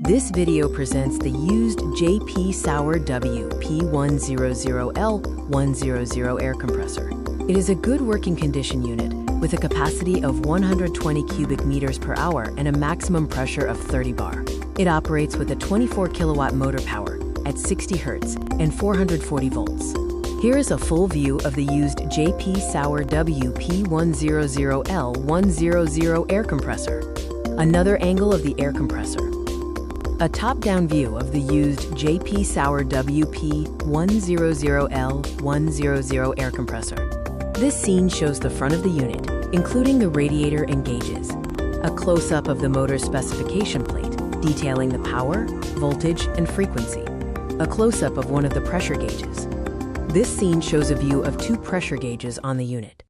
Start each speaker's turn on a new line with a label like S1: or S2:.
S1: This video presents the used JP Sauer WP100L-100 air compressor. It is a good working condition unit with a capacity of 120 cubic meters per hour and a maximum pressure of 30 bar. It operates with a 24 kilowatt motor power at 60 Hz and 440 volts. Here is a full view of the used JP Sauer WP100L-100 air compressor. Another angle of the air compressor. A top-down view of the used JP Sauer WP100L-100 air compressor. This scene shows the front of the unit, including the radiator and gauges. A close-up of the motor specification plate, detailing the power, voltage, and frequency. A close-up of one of the pressure gauges. This scene shows a view of two pressure gauges on the unit.